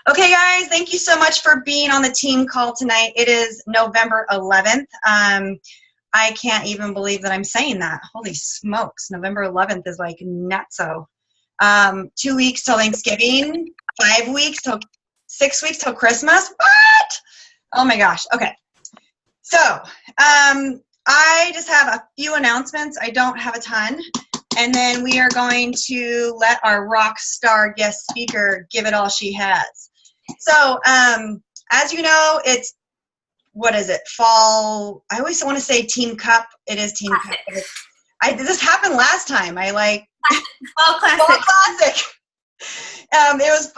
Okay, guys, thank you so much for being on the team call tonight. It is November 11th. I can't even believe that I'm saying that. Holy smokes, November 11th is like nutso. 2 weeks till Thanksgiving, 5 weeks till 6 weeks till Christmas. What? Oh my gosh. Okay. So I just have a few announcements. I don't have a ton. And then we are going to let our rock star guest speaker give it all she has. So as you know, it's, what is it, fall? I always want to say Team Cup. It is Team Cup. This happened last time. I like Fall Classic. Fall Classic.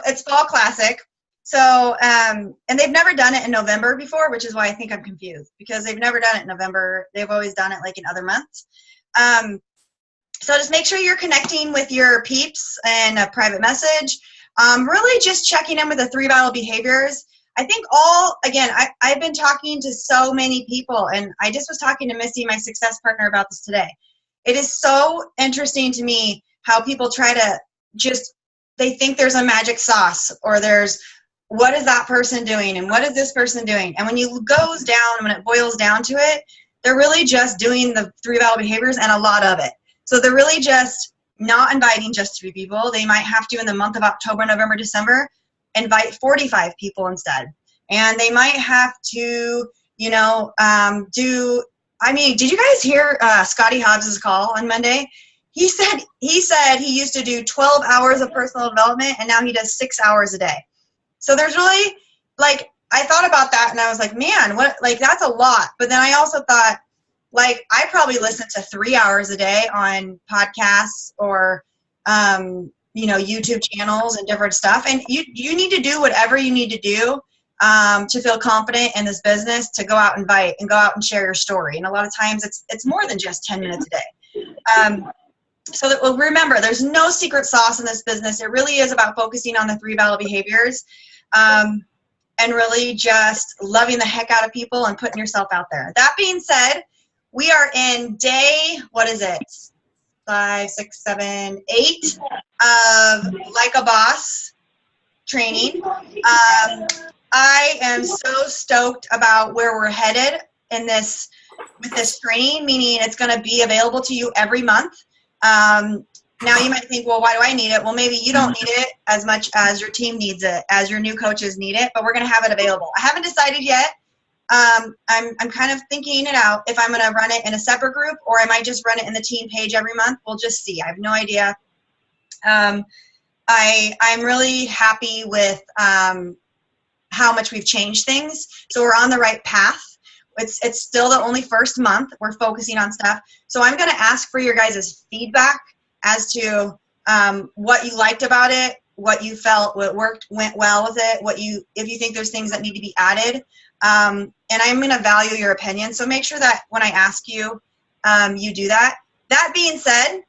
It's Fall Classic. So, and they've never done it in November before, which is why I think I'm confused, because they've never done it in November. They've always done it like in other months. So just make sure you're connecting with your peeps in a private message. Really just checking in with the 3 vital behaviors. I think I've been talking to so many people, and I just was talking to Missy, my success partner, about this today. It is so interesting to me how people try to they think there's a magic sauce, or what is that person doing and what is this person doing? And when it boils down to it, they're really just doing the 3 vital behaviors and a lot of it. So they're really just not inviting just 3 people. They might have to, in the month of October, November, December, invite 45 people instead. And they might have to, did you guys hear Scotty Hobbs' call on Monday? He said he used to do 12 hours of personal development, and now he does 6 hours a day. So there's really, I thought about that, and I was like, man, that's a lot. But then I also thought, I probably listen to 3 hours a day on podcasts or, YouTube channels and different stuff. And you need to do whatever you need to do to feel confident in this business, to go out and invite and go out and share your story. And a lot of times it's more than just 10 minutes a day. So remember, there's no secret sauce in this business. It really is about focusing on the 3 vital behaviors and really just loving the heck out of people and putting yourself out there. That being said, we are in day, 5, 6, 7, 8 of Like a Boss training. I am so stoked about where we're headed with this training, meaning it's going to be available to you every month. Now you might think, well, why do I need it? Well, maybe you don't need it as much as your team needs it, as your new coaches need it, but we're going to have it available. I haven't decided yet. I'm kind of thinking it out if I'm going to run it in a separate group or I might just run it in the team page every month. We'll just see. I have no idea. I'm really happy with how much we've changed things. So we're on the right path. It's still the only first month. We're focusing on stuff. So I'm going to ask for your guys' feedback as to what you liked about it, what you felt went well with it, if you think there's things that need to be added. And I'm going to value your opinion. So make sure that when I ask you, you do that. That being said,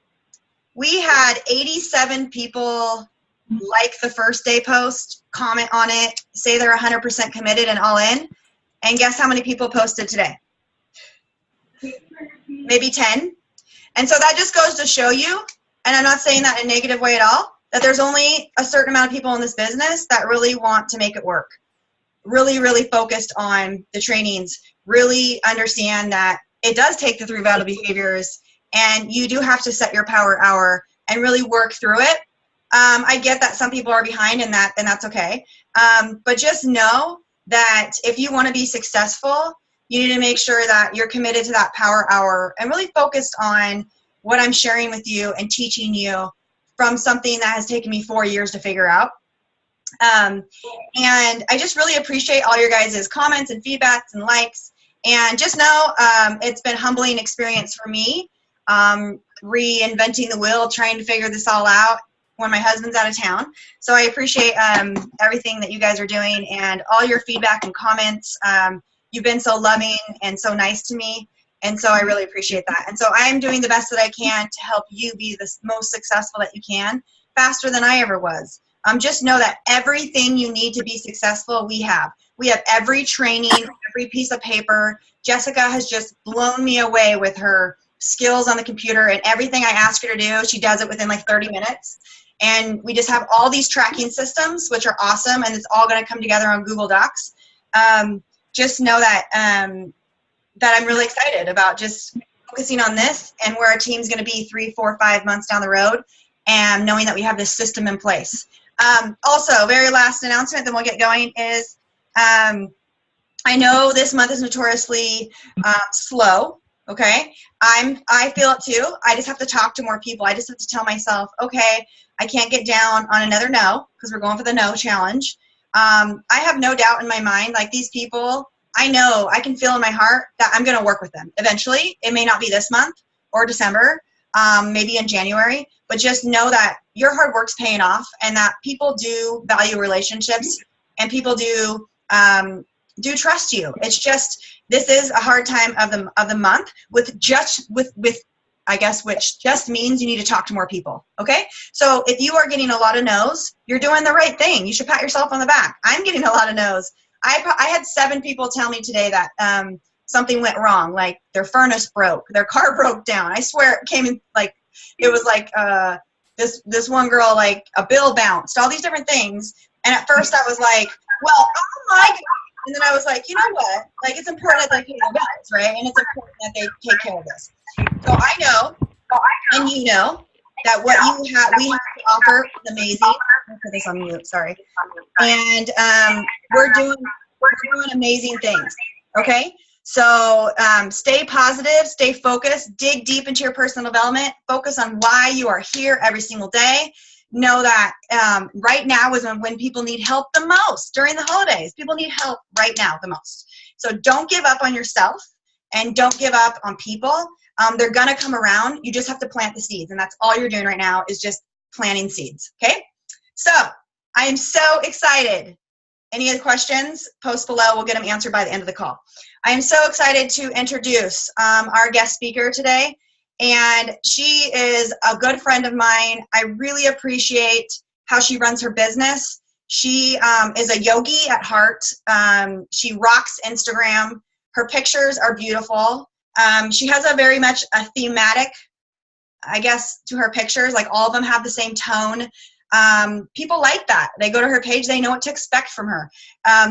we had 87 people like the first day post, comment on it, say they're 100% committed and all in. And guess how many people posted today? Maybe 10. And so that just goes to show you, and I'm not saying that in a negative way at all, that there's only a certain amount of people in this business that really want to make it work. Really, really focused on the trainings, really understand that it does take the 3 vital behaviors and you do have to set your power hour and really work through it. I get that some people are behind in that, and that's okay. But just know that if you want to be successful, you need to make sure that you're committed to that power hour and really focused on what I'm sharing with you and teaching you from something that has taken me 4 years to figure out. And I just really appreciate all your guys' comments and feedbacks and likes. And just know it's been a humbling experience for me, reinventing the wheel, trying to figure this all out when my husband's out of town. So I appreciate everything that you guys are doing and all your feedback and comments. You've been so loving and so nice to me. And so I really appreciate that. And so I'm doing the best that I can to help you be the most successful that you can, faster than I ever was. Just know that everything you need to be successful, we have. We have every training, every piece of paper. Jessica has just blown me away with her skills on the computer, and everything I ask her to do, she does it within like 30 minutes. And we just have all these tracking systems, which are awesome, and it's all going to come together on Google Docs. Just know that that I'm really excited about just focusing on this and where our team's going to be 3, 4, 5 months down the road, and knowing that we have this system in place. Also, very last announcement, then we'll get going, is I know this month is notoriously slow. Okay, I feel it too. I just have to talk to more people. I just have to tell myself, okay, I can't get down on another no, because we're going for the no challenge. I have no doubt in my mind, like these people, I know, I can feel in my heart that I'm going to work with them eventually. It may not be this month or December, maybe in January, but just know that your hard work's paying off, and that people do value relationships, and people do trust you. It's just, this is a hard time of the month with I guess, which just means you need to talk to more people. Okay, so if you are getting a lot of no's, you're doing the right thing. You should pat yourself on the back. I'm getting a lot of no's. I had 7 people tell me today that something went wrong, like their furnace broke, their car broke down. I swear it came in like, it was like this one girl, like a bill bounced, all these different things. And at first I was like, well, oh my God. And then I was like, you know what? Like, it's important that they pay their bills, right? And it's important that they take care of this. So I know, and you know, that what we have to offer is amazing. I'll put this on mute, sorry. And we're doing amazing things, okay? So stay positive, stay focused, dig deep into your personal development, focus on why you are here every single day. Know that right now is when people need help the most. During the holidays, people need help right now the most. So don't give up on yourself, and don't give up on people. They're gonna come around. You just have to plant the seeds, and that's all you're doing right now, is just planting seeds. Okay, so I am so excited. Any other questions, post below. We'll get them answered by the end of the call. I am so excited to introduce our guest speaker today. And she is a good friend of mine. I really appreciate how she runs her business. She is a yogi at heart. She rocks Instagram. Her pictures are beautiful. She has a very much a thematic, I guess, to her pictures. Like, all of them have the same tone. People like that. They go to her page, they know what to expect from her.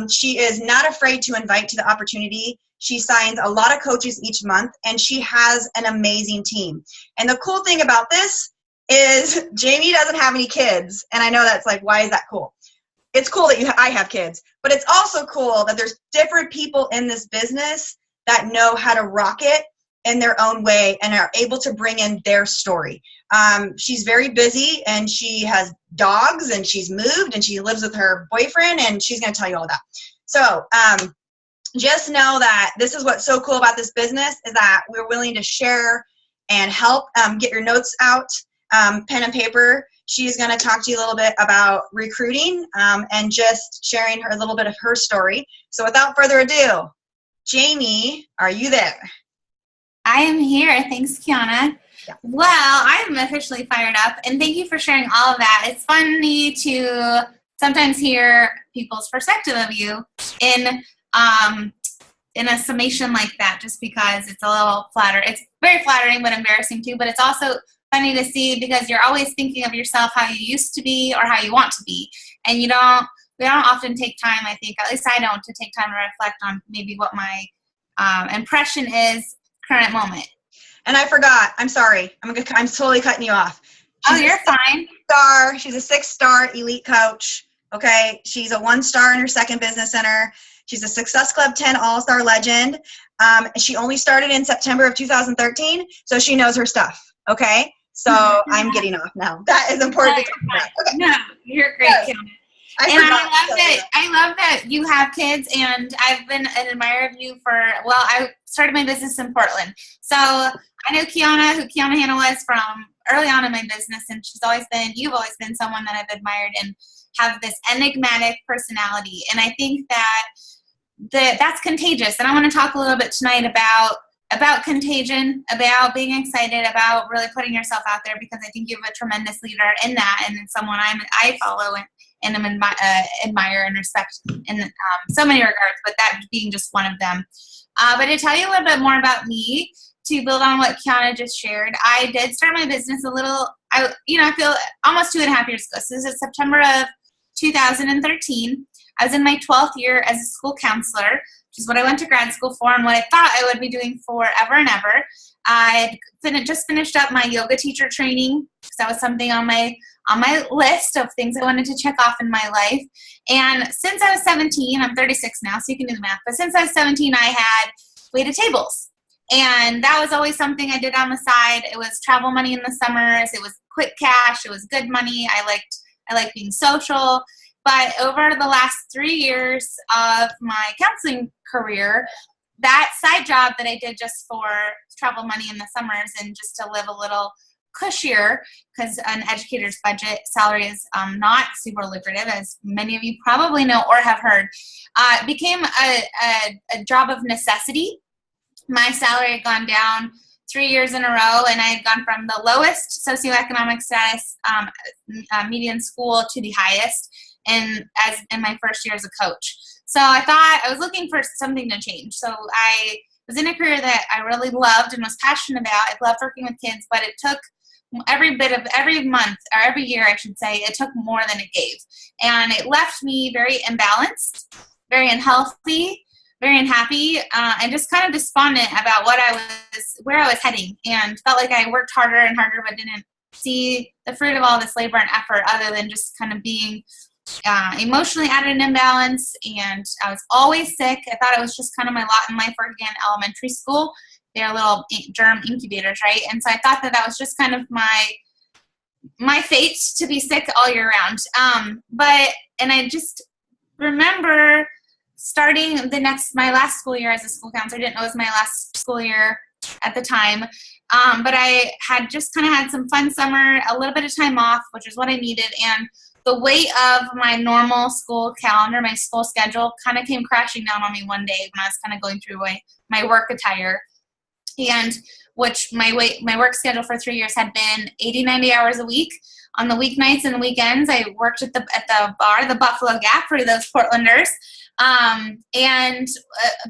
She is not afraid to invite to the opportunity. She signs a lot of coaches each month, and she has an amazing team. And the cool thing about this is Jamie doesn't have any kids. And I know that's like, why is that cool? It's cool that I have kids, but it's also cool that there's different people in this business that know how to rock it in their own way and are able to bring in their story. She's very busy, and she has dogs, and she's moved, and she lives with her boyfriend, and she's going to tell you all that. So just know that this is what's so cool about this business, is that we're willing to share and help. Get your notes out, pen and paper. She's going to talk to you a little bit about recruiting and just sharing a little bit of her story. So without further ado, Jamie, are you there? I am here. Thanks, Kiana. Yeah. Well, I'm officially fired up, and thank you for sharing all of that. It's funny to sometimes hear people's perspective of you in a summation like that, just because it's a little flattering. It's very flattering, but embarrassing too. But it's also funny to see, because you're always thinking of yourself how you used to be or how you want to be, and we don't often take time, I think, at least I don't, to take time to reflect on maybe what my impression is current moment. And I forgot. I'm sorry. I'm totally cutting you off. You're fine. She's a 6-star elite coach. Okay. She's a 1-star in her second business center. She's a Success Club 10 All-Star legend. She only started in September of 2013, so she knows her stuff. Okay. So I'm getting off now. That is important to talk about. Okay. No, you're great, Kim. I love that you have kids, and I've been an admirer of you I started my business in Portland. So I know Kiana, who Kiana Hanna was from early on in my business, and you've always been someone that I've admired and have this enigmatic personality. And I think that's contagious. And I want to talk a little bit tonight about contagion, about being excited, about really putting yourself out there, because I think you have a tremendous leader in that, and someone I follow and admire and respect in so many regards, but that being just one of them. But to tell you a little bit more about me, to build on what Kiana just shared, I did start my business I feel almost 2.5 years ago. So this is September of 2013. I was in my 12th year as a school counselor, which is what I went to grad school for and what I thought I would be doing forever and ever. I just finished up my yoga teacher training because that was something on my list of things I wanted to check off in my life. And since I was 17, I'm 36 now, so you can do the math, but since I was 17, I had waited tables. And that was always something I did on the side. It was travel money in the summers. It was quick cash. It was good money. I liked being social. But over the last 3 years of my counseling career, that side job that I did just for travel money in the summers and just to live a little cushier, because an educator's budget salary is not super lucrative, as many of you probably know or have heard, became a job of necessity. My salary had gone down 3 years in a row, and I had gone from the lowest socioeconomic status median school to the highest in my first year as a coach. So I thought I was looking for something to change. So I was in a career that I really loved and was passionate about. I loved working with kids, but it took every month, or every year I should say, it took more than it gave. And it left me very imbalanced, very unhealthy, very unhappy, and just kind of despondent about where I was heading, and felt like I worked harder and harder but didn't see the fruit of all this labor and effort other than just kind of being emotionally at an imbalance. And I was always sick. I thought it was just kind of my lot in life working in elementary school. They're little germ incubators, right? And so I thought that was just kind of my fate to be sick all year round. And I just remember starting my last school year as a school counselor. I didn't know it was my last school year at the time. But I had just kind of had some fun summer, a little bit of time off, which is what I needed. And the weight of my normal school calendar, my school schedule, kind of came crashing down on me one day when I was kind of going through my work attire. And which my work schedule for 3 years had been 80, 90 hours a week. On the weeknights and the weekends, I worked at the bar, the Buffalo Gap, for those Portlanders. And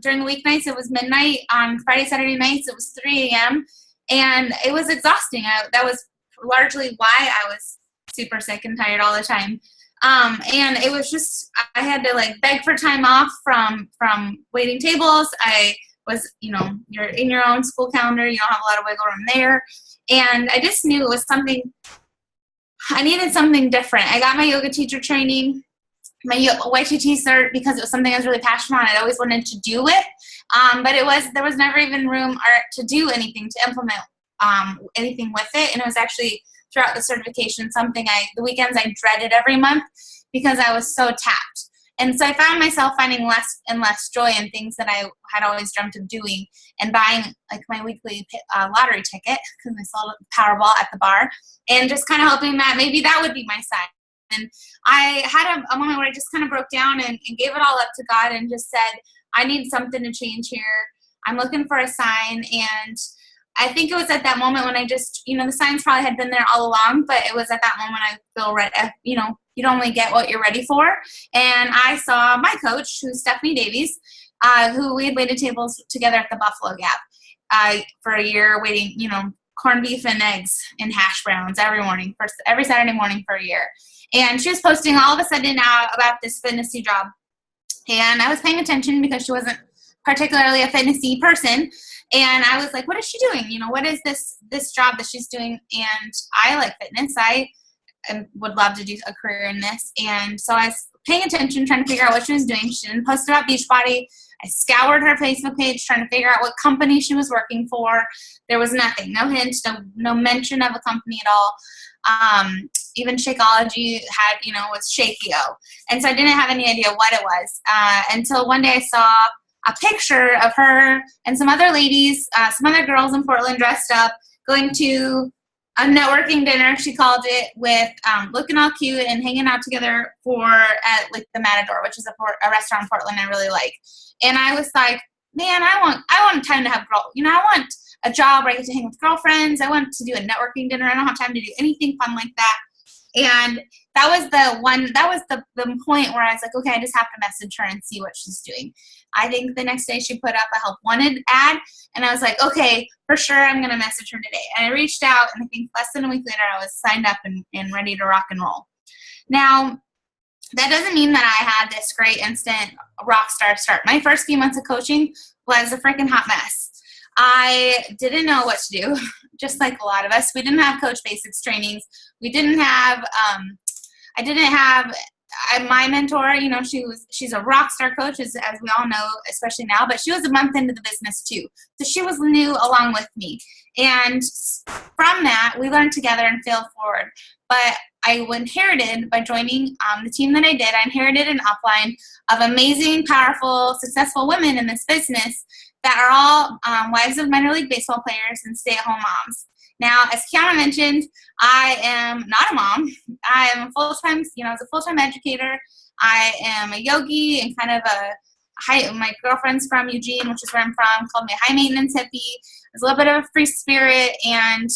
during the weeknights, it was midnight. On Friday, Saturday nights, it was 3 a.m. And it was exhausting. That was largely why I was super sick and tired all the time. And it was just, I had to beg for time off from waiting tables. I was, you're in your own school calendar. You don't have a lot of wiggle room there. And I just knew it was I needed something different. I got my yoga teacher training, my YTT cert, because it was something I was really passionate on. I'd always wanted to do it. But there was never even room to do anything, to implement anything with it. And it was actually throughout the certification something the weekends I dreaded every month because I was so tapped. And so I found myself finding less and less joy in things that I had always dreamt of doing, and buying my weekly lottery ticket, because I sold Powerball at the bar, and just kind of hoping that maybe that would be my sign. And I had a moment where I just kind of broke down and gave it all up to God and just said, I need something to change here. I'm looking for a sign. And I think it was at that moment when I just, the signs probably had been there all along, but it was at that moment I feel ready. You'd only get what you're ready for. And I saw my coach, who's Stephanie Davies, who we had waited tables together at the Buffalo Gap for a year, waiting, corned beef and eggs and hash browns every Saturday morning for a year. And she was posting all of a sudden about this fitnessy job. And I was paying attention because she wasn't particularly a fitnessy person. And I was like, what is she doing? What is this job that she's doing? And I like fitness. I would love to do a career in this. And so I was paying attention, trying to figure out what she was doing. She didn't post about Beachbody. I scoured her Facebook page, trying to figure out what company she was working for. There was nothing, no hint, no mention of a company at all. Even Shakeology was Shakio. And so I didn't have any idea what it was until one day I saw a picture of her and some other ladies, some other girls in Portland dressed up, going to a networking dinner, she called it, with looking all cute and hanging out together at the Matador, which is a restaurant in Portland I really like. And I was like, man, I want time to have I want a job where I get to hang with girlfriends. I want to do a networking dinner. I don't have time to do anything fun like that. And that was the point where I was like, okay, I just have to message her and see what she's doing. I think the next day she put up a help wanted ad, and I was like, okay, for sure I'm going to message her today. And I reached out, and I think less than a week later I was signed up and ready to rock and roll. Now, that doesn't mean that I had this great instant rock star start. My first few months of coaching was a freaking hot mess. I didn't know what to do, just like a lot of us. We didn't have Coach Basics trainings. We didn't have, I didn't have my mentor, you know, she's a rock star coach, as we all know, especially now, but she was a month into the business too. So she was new along with me. And from that, we learned together and failed forward. But I inherited, by joining the team that I did, I inherited an upline of amazing, powerful, successful women in this business that are all wives of minor league baseball players and stay-at-home moms. Now, as Kiana mentioned, I am not a mom. I am a full-time, as a full-time educator. I am a yogi and kind of my girlfriend's from Eugene, which is where I'm from, called me a high-maintenance hippie. There's a little bit of a free spirit, and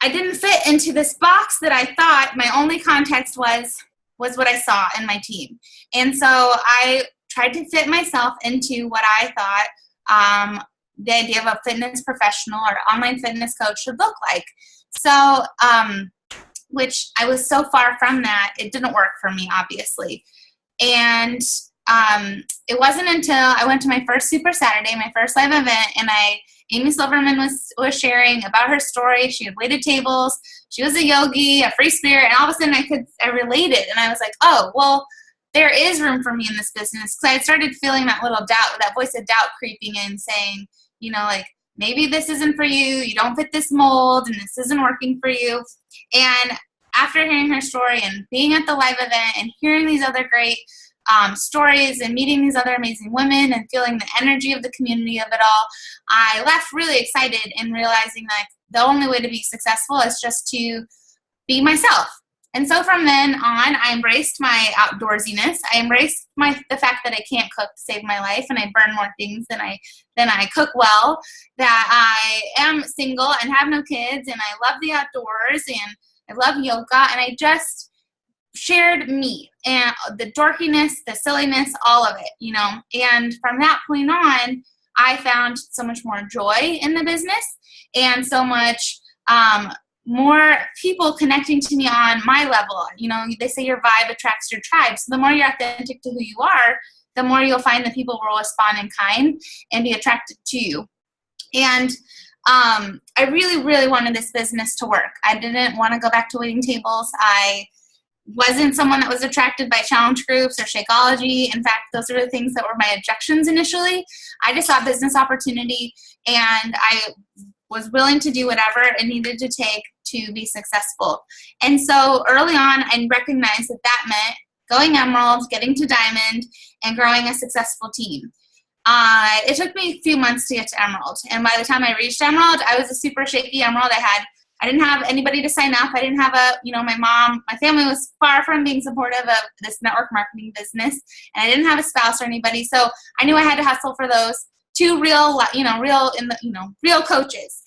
I didn't fit into this box that I thought my only context was what I saw in my team. And so I tried to fit myself into what I thought the idea of a fitness professional or online fitness coach should look like. So, which I was so far from that, it didn't work for me, obviously. And it wasn't until I went to my first Super Saturday, my first live event, and Amy Silverman was sharing about her story. She had waited tables. She was a yogi, a free spirit, and all of a sudden I related, and I was like, oh, well, there is room for me in this business, because I had started feeling that little doubt, that voice of doubt creeping in, saying, like, maybe this isn't for you. You don't fit this mold, and this isn't working for you. And after hearing her story and being at the live event and hearing these other great stories and meeting these other amazing women and feeling the energy of the community of it all, I left really excited and realizing that the only way to be successful is just to be myself. And so from then on, I embraced my outdoorsiness. I embraced the fact that I can't cook to save my life, and I burn more things than I cook well, that I am single and have no kids, and I love the outdoors, and I love yoga, and I just shared me and the dorkiness, the silliness, all of it, And from that point on, I found so much more joy in the business and so much more people connecting to me on my level. They say your vibe attracts your tribe. So the more you're authentic to who you are, the more you'll find that people will respond in kind and be attracted to you. And I really, really wanted this business to work. I didn't want to go back to waiting tables. I wasn't someone that was attracted by challenge groups or Shakeology. In fact, those are the things that were my objections initially. I just saw business opportunity, and I was willing to do whatever it needed to take to be successful. And so early on, I recognized that meant going Emerald, getting to Diamond, and growing a successful team. It took me a few months to get to Emerald. And by the time I reached Emerald, I was a super shaky Emerald. I didn't have anybody to sign up. I didn't have my family was far from being supportive of this network marketing business. And I didn't have a spouse or anybody. So I knew I had to hustle for those two real coaches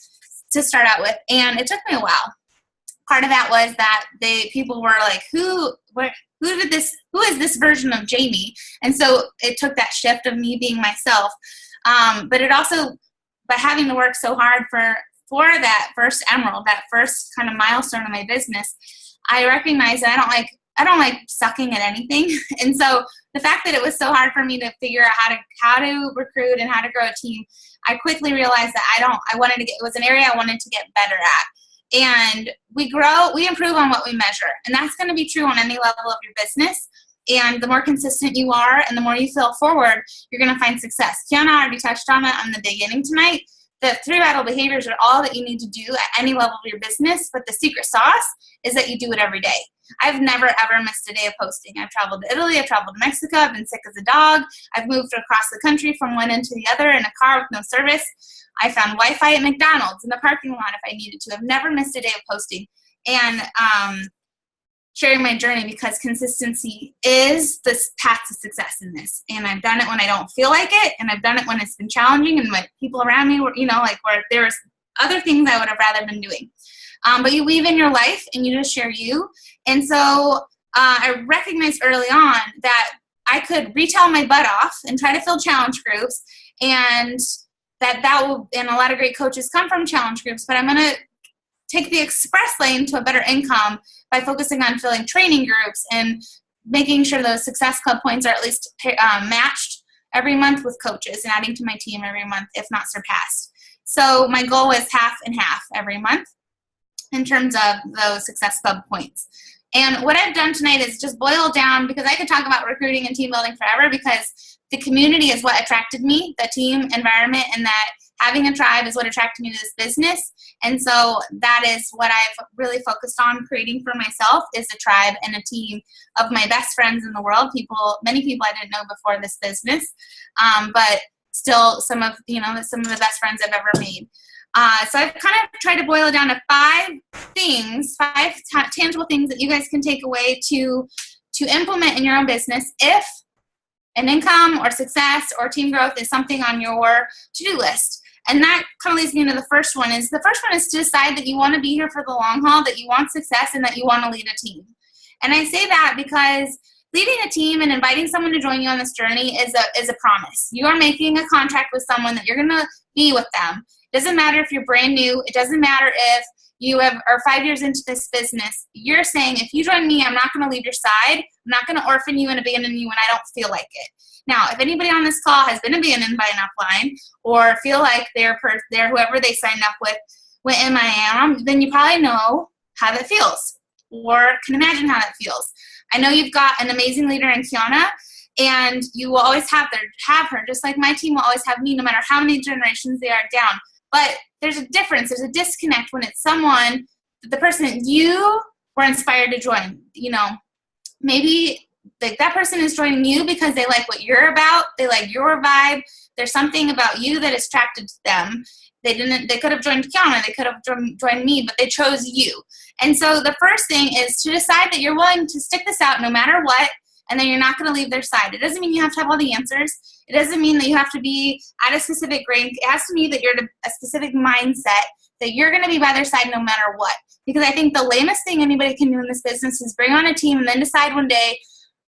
to start out with. And it took me a while. Part of that was that people were like, who is this version of Jamie? And so it took that shift of me being myself. But it also, by having to work so hard for that first Emerald, that first kind of milestone in my business, I recognized that I don't like sucking at anything. And so the fact that it was so hard for me to figure out how to recruit and how to grow a team, I quickly realized that it was an area I wanted to get better at. And we improve on what we measure. And that's going to be true on any level of your business. And the more consistent you are and the more you fail forward, you're going to find success. Kiana already touched on it on the beginning tonight. The 3 vital behaviors are all that you need to do at any level of your business, but the secret sauce is that you do it every day. I've never, ever missed a day of posting. I've traveled to Italy. I've traveled to Mexico. I've been sick as a dog. I've moved across the country from one end to the other in a car with no service. I found Wi-Fi at McDonald's in the parking lot if I needed to. I've never missed a day of posting and sharing my journey, because consistency is the path to success in this. And I've done it when I don't feel like it, and I've done it when it's been challenging and when people around me were, where there's other things I would have rather been doing. but you weave in your life and you just share you. And so I recognized early on that I could retail my butt off and try to fill challenge groups, and that will, and a lot of great coaches come from challenge groups, but I'm going to take the express lane to a better income by focusing on filling training groups and making sure those Success Club points are at least matched every month with coaches and adding to my team every month, if not surpassed. So my goal was half and half every month in terms of those Success Club points. And what I've done tonight is just boil down, because I could talk about recruiting and team building forever, because the community is what attracted me, the team environment, and that having a tribe is what attracted me to this business. And so that is what I've really focused on creating for myself, is a tribe and a team of my best friends in the world, many people I didn't know before this business, but still some of the best friends I've ever made. So I've kind of tried to boil it down to five tangible things that you guys can take away to implement in your own business if an income or success or team growth is something on your to-do list. And that kind of leads me into the first one is to decide that you want to be here for the long haul, that you want success, and that you want to lead a team. And I say that because leading a team and inviting someone to join you on this journey is a promise. You are making a contract with someone that you're going to be with them. It doesn't matter if you're brand new. It doesn't matter if you are 5 years into this business. You're saying, if you join me, I'm not going to leave your side. I'm not going to orphan you and abandon you when I don't feel like it. Now, if anybody on this call has been abandoned by an upline or feel like they're whoever they signed up with went MIA, then you probably know how that feels or can imagine how that feels. I know you've got an amazing leader in Kiana, and you will always have her, just like my team will always have me, no matter how many generations they are down. But there's a difference. There's a disconnect when it's someone, the person you were inspired to join. Maybe that person is joining you because they like what you're about. They like your vibe. There's something about you that is attracted to them. They could have joined Kiana. They could have joined me, but they chose you. And so the first thing is to decide that you're willing to stick this out no matter what, and then you're not going to leave their side. It doesn't mean you have to have all the answers. It doesn't mean that you have to be at a specific rank. It has to mean that you're at a specific mindset, that you're going to be by their side no matter what. Because I think the lamest thing anybody can do in this business is bring on a team and then decide one day,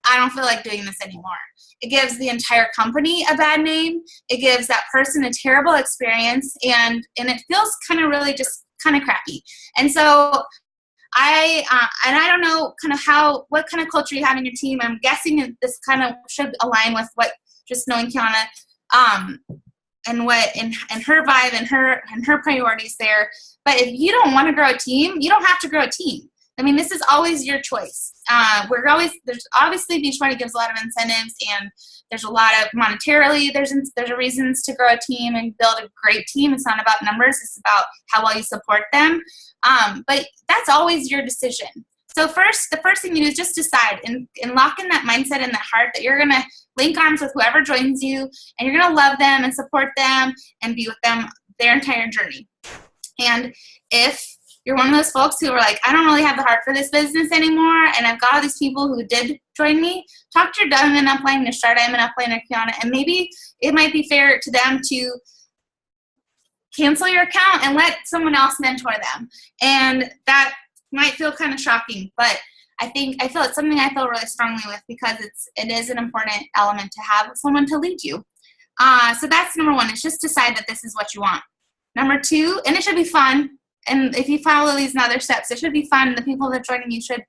I don't feel like doing this anymore. It gives the entire company a bad name. It gives that person a terrible experience, and it feels kind of really just kind of crappy. And so I don't know what kind of culture you have in your team. I'm guessing this kind of should align with what, just knowing Kiana, and what in her vibe and her priorities there. But if you don't want to grow a team, you don't have to grow a team. I mean, this is always your choice. There's obviously Beachbody gives a lot of incentives, and there's a lot of monetarily, there's reasons to grow a team and build a great team. It's not about numbers. It's about how well you support them. But that's always your decision. So the first thing you do is just decide and lock in that mindset and that heart that you're going to link arms with whoever joins you, and you're going to love them and support them and be with them their entire journey. And if you're one of those folks who are like, I don't really have the heart for this business anymore, and I've got all these people who did join me, talk to your diamond upline, your star diamond upline, or Kiana, and maybe it might be fair to them to cancel your account and let someone else mentor them. And that might feel kind of shocking, but I feel it's something I feel really strongly with, because it is an important element to have someone to lead you. So that's number one. It's just decide that this is what you want. Number two, and it should be fun. And if you follow these other steps, it should be fun. The people that are joining you should,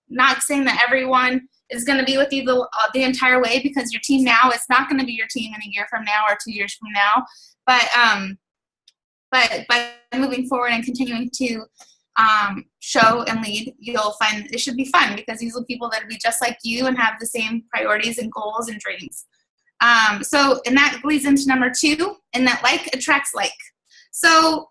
not saying that everyone is going to be with you the entire way, because your team now is not going to be your team in a year from now or 2 years from now. But by moving forward and continuing to show and lead, you'll find it should be fun, because these are people that will be just like you and have the same priorities and goals and dreams. And that leads into number two, and that like attracts like. So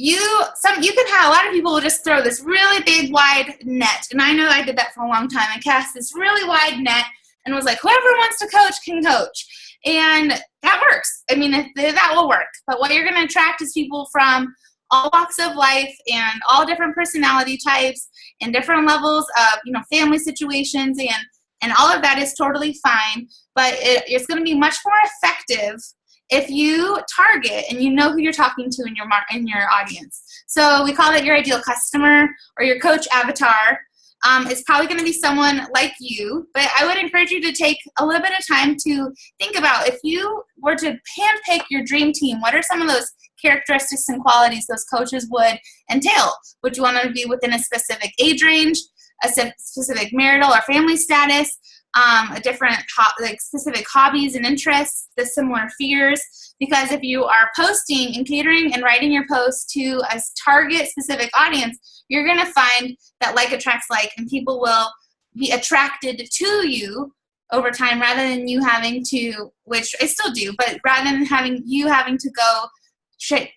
you can have a lot of people will just throw this really big wide net, and I know I did that for a long time. I cast this really wide net and was like, whoever wants to coach can coach, and that works. I mean, that will work. But what you're going to attract is people from all walks of life and all different personality types and different levels of family situations, and all of that is totally fine. But it's going to be much more effective if you target and you know who you're talking to in your audience. So we call it your ideal customer or your coach avatar. It's probably going to be someone like you, but I would encourage you to take a little bit of time to think about, if you were to handpick your dream team, what are some of those characteristics and qualities those coaches would entail? Would you want to be within a specific age range, a specific marital or family status, a different specific hobbies and interests, the similar fears? Because if you are posting and catering and writing your posts to a target specific audience, you're going to find that like attracts like, and people will be attracted to you over time, rather than you having to, which I still do, but rather than you having to go track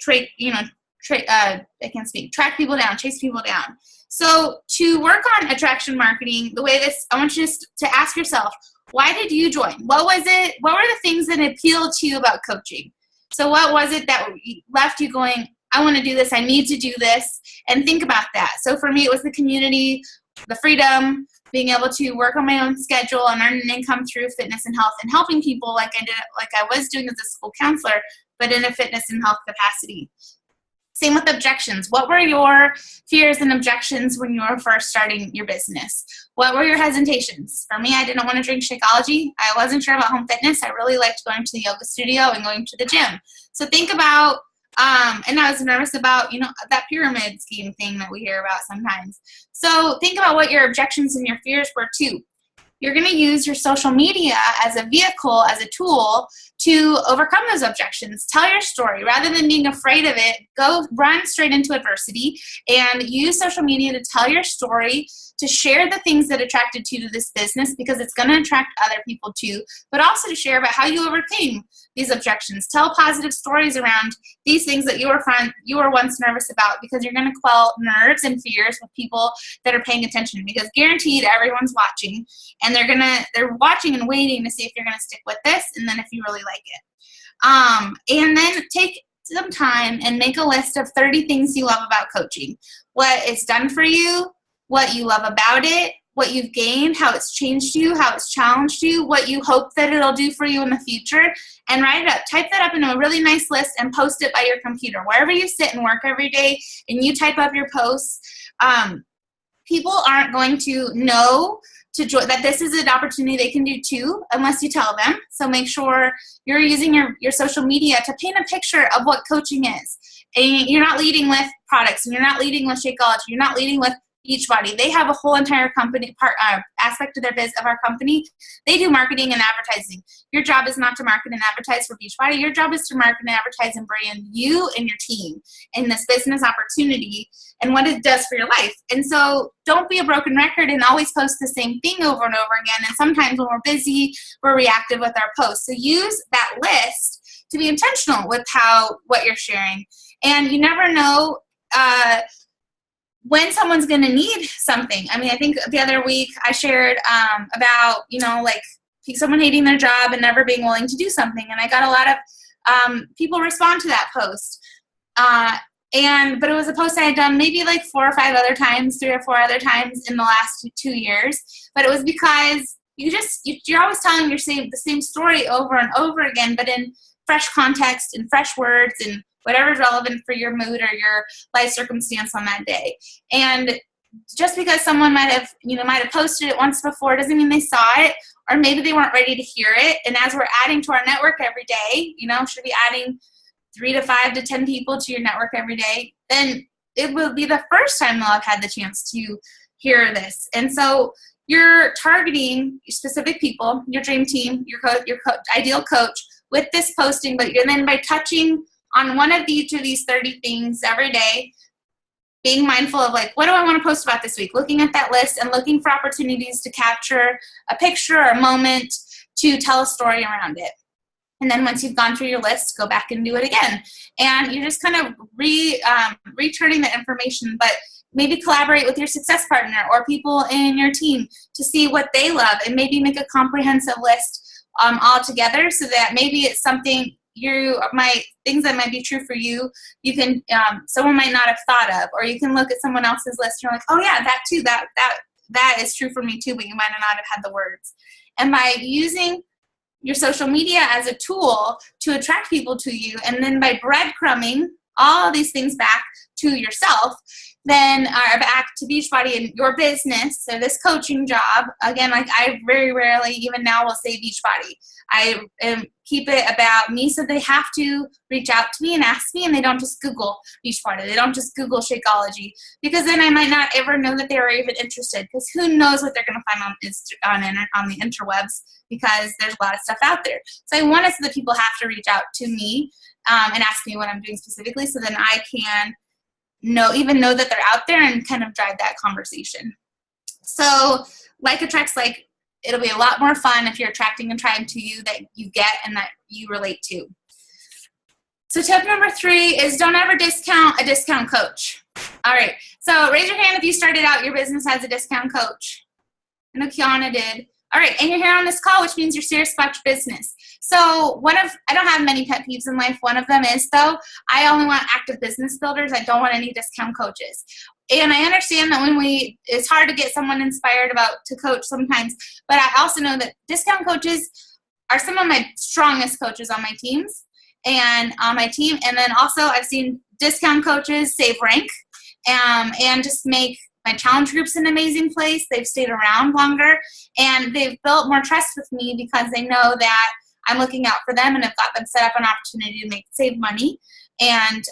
people down, chase people down. So to work on attraction marketing, I want you to ask yourself, why did you join? What was it? What were the things that appealed to you about coaching? So what was it that left you going, I want to do this, I need to do this, and think about that. So for me, it was the community, the freedom, being able to work on my own schedule and earn an income through fitness and health, and helping people like I was doing as a school counselor, but in a fitness and health capacity. Same with objections. What were your fears and objections when you were first starting your business? What were your hesitations? For me, I didn't want to drink Shakeology. I wasn't sure about home fitness. I really liked going to the yoga studio and going to the gym. So think about, and I was nervous about, that pyramid scheme thing that we hear about sometimes. So think about what your objections and your fears were too. You're going to use your social media as a vehicle, as a tool to overcome those objections. Tell your story. Rather than being afraid of it, go run straight into adversity and use social media to tell your story, to share the things that attracted you to this business, because it's going to attract other people too, but also to share about how you overcame these objections. Tell positive stories around these things that you were once nervous about, because you're going to quell nerves and fears with people that are paying attention, because guaranteed everyone's watching, and they're watching and waiting to see if you're going to stick with this, and then if you really like it. And then take some time and make a list of 30 things you love about coaching. What it's done for you, what you love about it, what you've gained, how it's changed you, how it's challenged you, what you hope that it'll do for you in the future, and write it up. Type that up into a really nice list and post it by your computer. Wherever you sit and work every day and you type up your posts, people aren't going to know that this is an opportunity they can do too, unless you tell them. So make sure you're using your social media to paint a picture of what coaching is. And you're not leading with products, and you're not leading with Shakeology, you're not leading with Beachbody. They have a whole entire company aspect of of our company. They do marketing and advertising. Your job is not to market and advertise for Beachbody. Your job is to market and advertise and brand you and your team in this business opportunity and what it does for your life. And so don't be a broken record and always post the same thing over and over again. And sometimes when we're busy, we're reactive with our posts. So use that list to be intentional with what you're sharing. And you never know when someone's going to need something. I mean, I think the other week I shared about, someone hating their job and never being willing to do something. And I got a lot of people respond to that post. But it was a post I had done maybe like 3 or 4 other times in the last 2 years. But it was because you're always telling the same story over and over again, but in fresh context and fresh words and whatever's relevant for your mood or your life circumstance on that day. And just because someone might have posted it once before doesn't mean they saw it, or maybe they weren't ready to hear it. And as we're adding to our network every day, should be adding 3 to 5 to 10 people to your network every day, then it will be the first time they'll have had the chance to hear this. And so you're targeting specific people, your dream team, your ideal coach with this posting, but you're then by touching on one of each of these 30 things every day, being mindful of what do I want to post about this week? Looking at that list and looking for opportunities to capture a picture or a moment to tell a story around it. And then once you've gone through your list, go back and do it again. And you're just kind of returning the information, but maybe collaborate with your success partner or people in your team to see what they love, and maybe make a comprehensive list all together, so that maybe it's something things that might be true for you, you can someone might not have thought of, or you can look at someone else's list and you're like, oh yeah, that too, that is true for me too, but you might not have had the words. And by using your social media as a tool to attract people to you, and then by breadcrumbing all these things back to yourself, then back to Beachbody and your business, so this coaching job. Again, like I very rarely, even now, will say Beachbody. I keep it about me, so they have to reach out to me and ask me, and they don't just Google Beachbody. They don't just Google Shakeology, because then I might not ever know that they were even interested, because who knows what they're going to find on the interwebs, because there's a lot of stuff out there. So I want it so that people have to reach out to me and ask me what I'm doing specifically, so then I can know that they're out there and kind of drive that conversation. So like attracts like. It'll be a lot more fun if you're attracting a tribe to you that you get and that you relate to. So tip number 3 is don't ever discount a discount coach. All right, so raise your hand if you started out your business as a discount coach. I know Kiana did. All right, and you're here on this call, which means you're serious about your business. So I don't have many pet peeves in life. One of them is, though, I only want active business builders. I don't want any discount coaches. And I understand that it's hard to get someone inspired to coach sometimes, but I also know that discount coaches are some of my strongest coaches on my teams and on my team. And then also I've seen discount coaches save rank and just make my challenge group's an amazing place. They've stayed around longer, and they've built more trust with me because they know that I'm looking out for them and have got them set up an opportunity to save money, and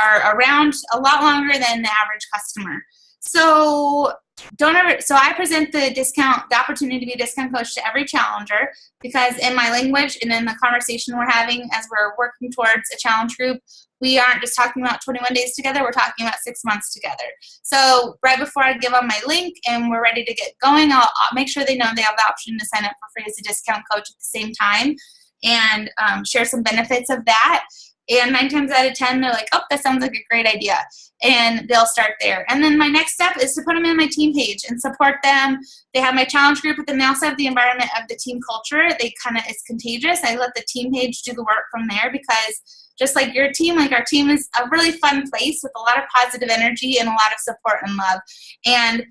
are around a lot longer than the average customer. So I present the opportunity to be a discount coach to every challenger, because in my language and in the conversation we're having as we're working towards a challenge group, we aren't just talking about 21 days together, we're talking about 6 months together. So right before I give them my link and we're ready to get going, I'll make sure they know they have the option to sign up for free as a discount coach at the same time, and share some benefits of that. And 9 times out of 10, they're like, oh, that sounds like a great idea. And they'll start there. And then my next step is to put them in my team page and support them. They have my challenge group, but then they also have the environment of the team culture. It's contagious. I let the team page do the work from there, because just like your team, like our team is a really fun place with a lot of positive energy and a lot of support and love. And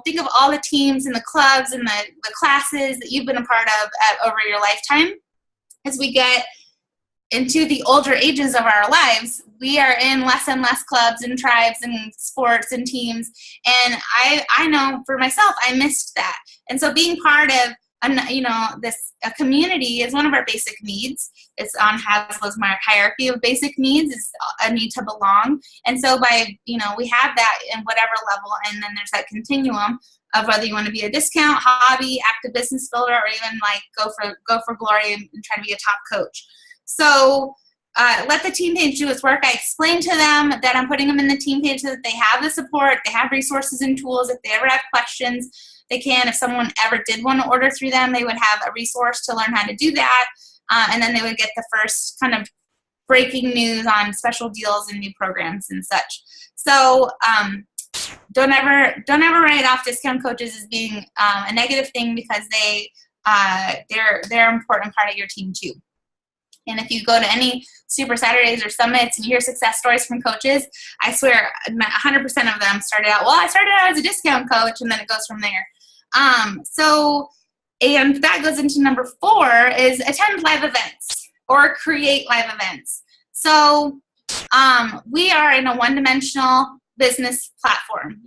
think of all the teams and the clubs and the classes that you've been a part of over your lifetime. As we get into the older ages of our lives, we are in less and less clubs and tribes and sports and teams. And I know for myself, I missed that. And so being part of a community is one of our basic needs. It's on Haslow's hierarchy of basic needs, is a need to belong. And so we have that in whatever level, and then there's that continuum of whether you want to be a discount, hobby, active business builder, or even like go for glory and try to be a top coach. So let the team page do its work. I explain to them that I'm putting them in the team page so that they have the support, they have resources and tools. If they ever have questions, they can. If someone ever did want to order through them, they would have a resource to learn how to do that. And then they would get the first kind of breaking news on special deals and new programs and such. So don't ever write off discount coaches as being a negative thing, because they're an important part of your team too. And if you go to any Super Saturdays or Summits and you hear success stories from coaches, I swear 100% of them started out, I started out as a discount coach, and then it goes from there. And that goes into number 4 is attend live events or create live events. So we are in a one-dimensional business platform.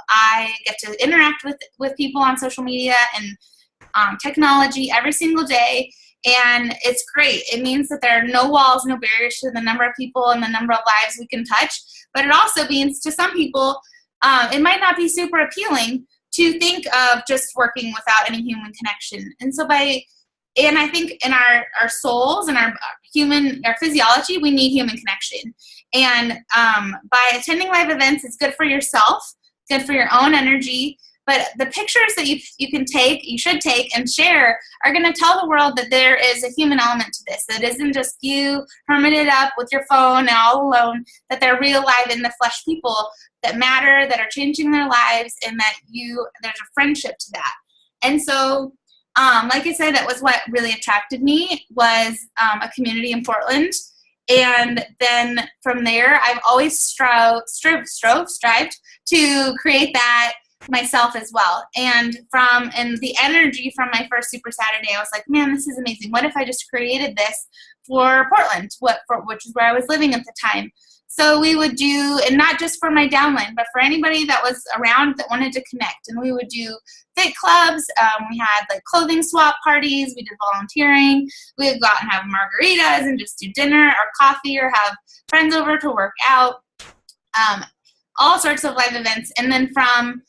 I get to interact with people on social media and technology every single day. And it's great. It means that there are no walls, no barriers to the number of people and the number of lives we can touch. But it also means to some people, it might not be super appealing to think of just working without any human connection. And I think in our souls and our physiology, we need human connection. And by attending live events, it's good for yourself, good for your own energy. But the pictures that you should take and share are going to tell the world that there is a human element to this. That isn't just you hermited up with your phone and all alone, that they're real, live, in the flesh people that matter, that are changing their lives, and that there's a friendship to that. And so, like I said, that was what really attracted me, was a community in Portland. And then from there, I've always strived to create that myself as well. And the energy from my first Super Saturday, I was like, man, this is amazing. What if I just created this for Portland, which is where I was living at the time. So we would do, and not just for my downline, but for anybody that was around that wanted to connect. And we would do fit clubs. We had like clothing swap parties. We did volunteering. We would go out and have margaritas and just do dinner or coffee or have friends over to work out. All sorts of live events. And then from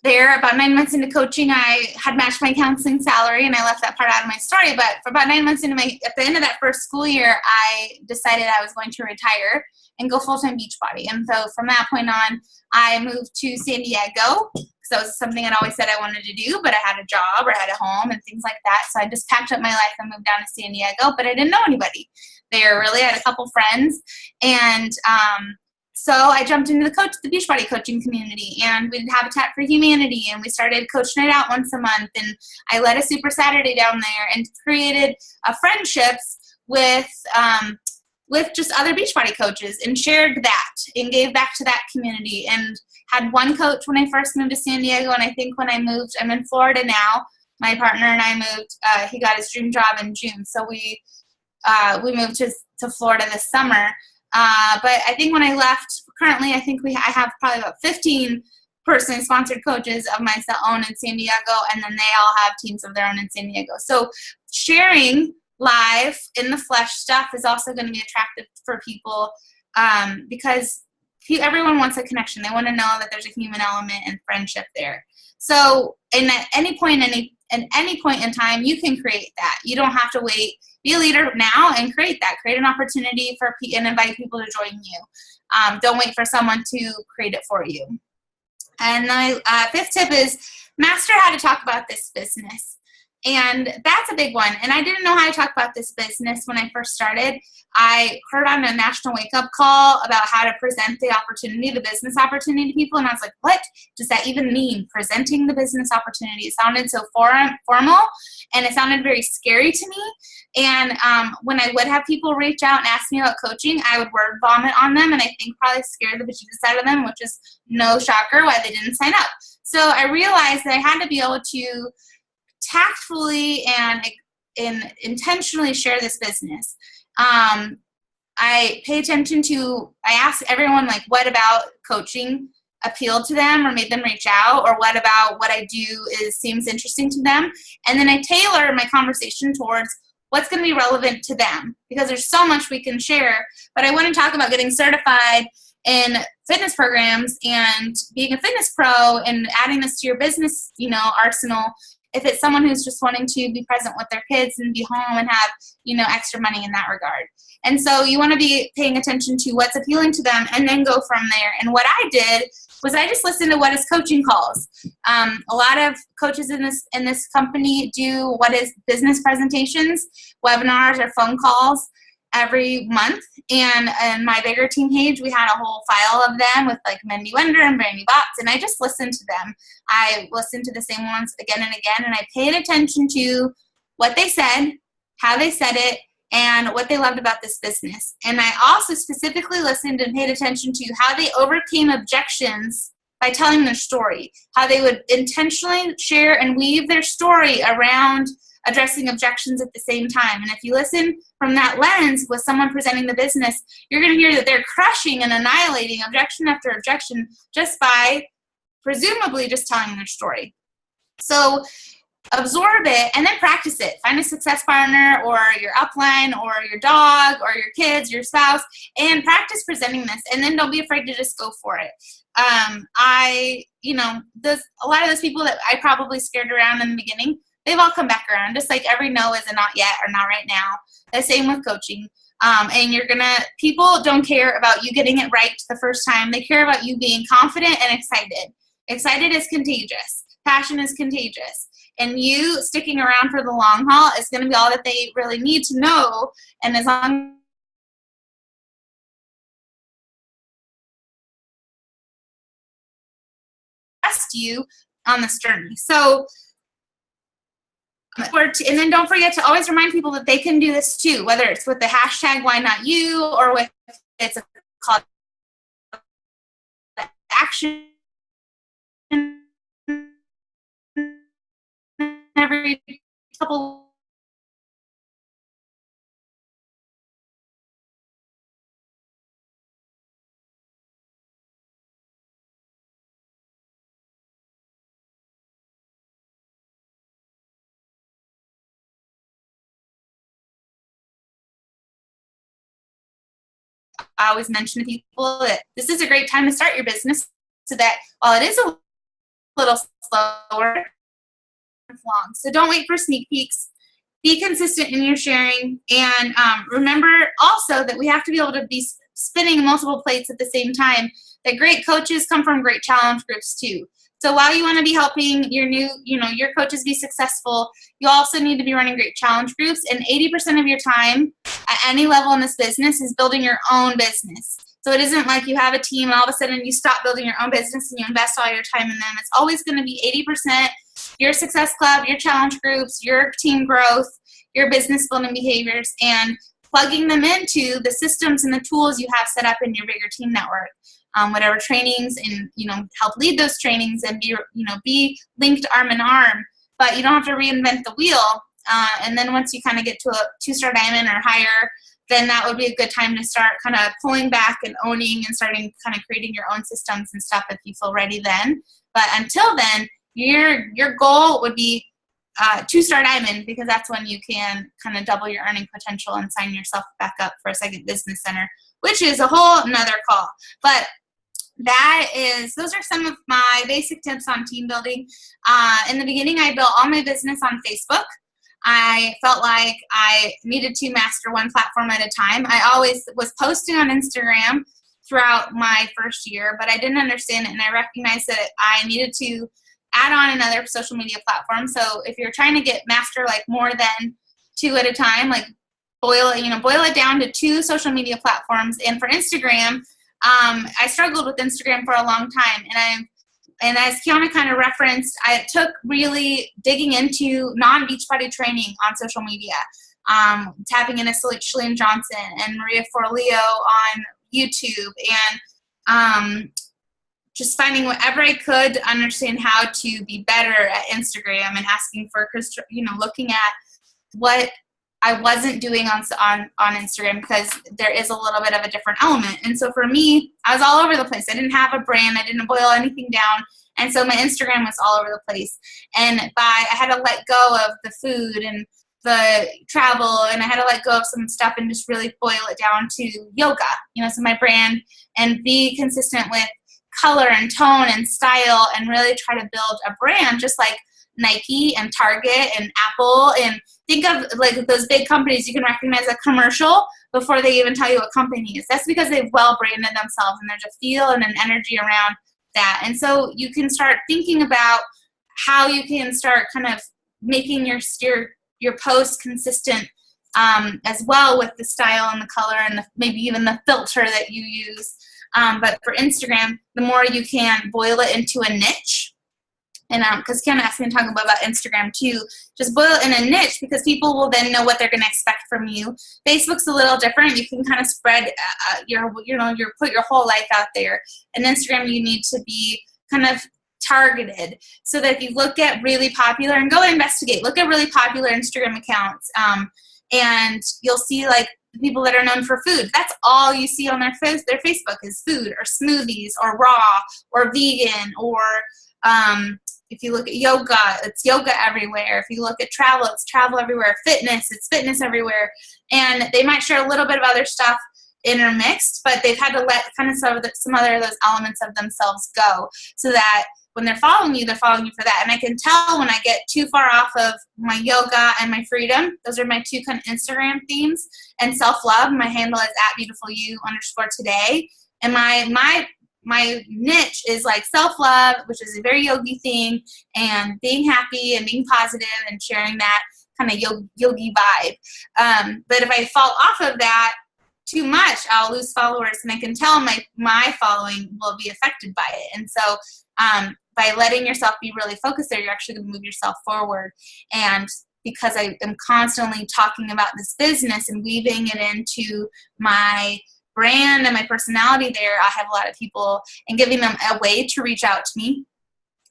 there, about 9 months into coaching, I had matched my counseling salary, and I left that part out of my story. But for about 9 months into at the end of that first school year, I decided I was going to retire and go full-time Beachbody. And so from that point on, I moved to San Diego, because that was something I'd always said I wanted to do, but I had a job or I had a home and things like that. So I just packed up my life and moved down to San Diego, but I didn't know anybody there really. I had a couple friends, and so I jumped into the Beachbody coaching community, and we did Habitat for Humanity, and we started Coach Night Out once a month, and I led a Super Saturday down there and created friendships with just other Beachbody coaches, and shared that and gave back to that community, and had one coach when I first moved to San Diego, and I think when I moved, I'm in Florida now, my partner and I moved, he got his dream job in June, so we moved to Florida this summer. But I think when I left, currently I think I have probably about 15 personally sponsored coaches of my own in San Diego, and then they all have teams of their own in San Diego. So sharing live in the flesh stuff is also going to be attractive for people, because everyone wants a connection. They want to know that there's a human element and friendship there. So at any point in time, you can create that. You don't have to wait. Be a leader now and create that. Create an opportunity and invite people to join you. Don't wait for someone to create it for you. And my fifth tip is master how to talk about this business. And that's a big one. And I didn't know how to talk about this business when I first started. I heard on a national wake-up call about how to present the opportunity, the business opportunity to people. And I was like, what does that even mean? Presenting the business opportunity. It sounded so formal, and it sounded very scary to me. And when I would have people reach out and ask me about coaching, I would word vomit on them, and I think probably scare the bejesus out of them, which is no shocker why they didn't sign up. So I realized that I had to be able to tactfully and intentionally share this business. I pay attention to, I ask everyone, like, what about coaching appealed to them or made them reach out, or what about what I do seems interesting to them, and then I tailor my conversation towards what's going to be relevant to them, because there's so much we can share. But I want to talk about getting certified in fitness programs and being a fitness pro and adding this to your business, arsenal. If it's someone who's just wanting to be present with their kids and be home and have, extra money in that regard. And so you want to be paying attention to what's appealing to them and then go from there. And what I did was I just listened to what is coaching calls. A lot of coaches in this company do what is business presentations, webinars, or phone calls every month. And in my bigger team page, we had a whole file of them with like Mindy Wender and Brandy Botts, and I just listened to them. I listened to the same ones again and again, and I paid attention to what they said, how they said it, and what they loved about this business. And I also specifically listened and paid attention to how they overcame objections by telling their story, how they would intentionally share and weave their story around addressing objections at the same time. And if you listen from that lens with someone presenting the business, you're going to hear that they're crushing and annihilating objection after objection just by presumably just telling their story. So absorb it and then practice it. Find a success partner or your upline or your dog or your kids, your spouse, and practice presenting this. And then don't be afraid to just go for it. A lot of those people that I probably scared around in the beginning, they've all come back around. Just like every no is a not yet or not right now. The same with coaching. And people don't care about you getting it right the first time. They care about you being confident and excited. Excited is contagious. Passion is contagious. And you sticking around for the long haul is going to be all that they really need to know. And as long as you on this journey. So, and then don't forget to always remind people that they can do this too, whether it's with the hashtag why not you, or with it's a call to action every couple I always mention to people that this is a great time to start your business, so that while it is a little slower, it's long. So don't wait for sneak peeks. Be consistent in your sharing, and remember also that we have to be able to be spinning multiple plates at the same time. That great coaches come from great challenge groups too. So while you want to be helping your coaches be successful, you also need to be running great challenge groups. And 80% of your time at any level in this business is building your own business. So it isn't like you have a team and all of a sudden you stop building your own business and you invest all your time in them. It's always going to be 80% your success club, your challenge groups, your team growth, your business building behaviors, and plugging them into the systems and the tools you have set up in your bigger team network. Whatever trainings, and help lead those trainings, and be linked arm in arm. But you don't have to reinvent the wheel. And then once you kind of get to a 2-star diamond or higher, then that would be a good time to start kind of pulling back and owning and starting kind of creating your own systems and stuff if you feel ready then. But until then, your goal would be 2-star diamond, because that's when you can kind of double your earning potential and sign yourself back up for a second business center, which is a whole nother call. But those are some of my basic tips on team building. In the beginning, I built all my business on Facebook. I felt like I needed to master one platform at a time. I always was posting on Instagram throughout my first year, but I didn't understand it, and I recognized that I needed to add on another social media platform. So if you're trying to master like more than 2 at a time, like boil it down to 2 social media platforms. And for Instagram, I struggled with Instagram for a long time, and as Kiana kind of referenced, I took really digging into non-Beachbody training on social media, tapping into Shalene Johnson and Maria Forleo on YouTube, and just finding whatever I could to understand how to be better at Instagram, and asking for, looking at what I wasn't doing on Instagram, because there is a little bit of a different element. And so for me, I was all over the place. I didn't have a brand. I didn't boil anything down. And so my Instagram was all over the place. And I had to let go of the food and the travel, and I had to let go of some stuff and just really boil it down to yoga, so my brand, and be consistent with color and tone and style, and really try to build a brand just like Nike and Target and Apple. And think of like those big companies, you can recognize a commercial before they even tell you what company it is. That's because they've well branded themselves, and there's a feel and an energy around that. And so you can start thinking about how you can start kind of making your posts consistent, as well, with the style and the color and maybe even the filter that you use. But for Instagram, the more you can boil it into a niche, and because Kiana asked me to talk about Instagram too, just boil it in a niche, because people will then know what they're going to expect from you. Facebook's a little different. You can kind of spread put your whole life out there. And Instagram, you need to be kind of targeted, so that if you look at really popular, and go investigate, look at really popular Instagram accounts, and you'll see like the people that are known for food. That's all you see on their Facebook is food, or smoothies, or raw, or vegan, or if you look at yoga, it's yoga everywhere. If you look at travel, it's travel everywhere. Fitness, it's fitness everywhere. And they might share a little bit of other stuff intermixed, but they've had to let kind of some other of those elements of themselves go, so that when they're following you for that. And I can tell when I get too far off of my yoga and my freedom. Those are my 2 kind of Instagram themes. And self-love, my handle is @beautifulyou_today. And my niche is like self-love, which is a very yogi thing, and being happy and being positive and sharing that kind of yogi vibe. But if I fall off of that too much, I'll lose followers, and I can tell my following will be affected by it. And so by letting yourself be really focused there, you're actually going to move yourself forward. And because I am constantly talking about this business and weaving it into my brand and my personality there, I have a lot of people, and giving them a way to reach out to me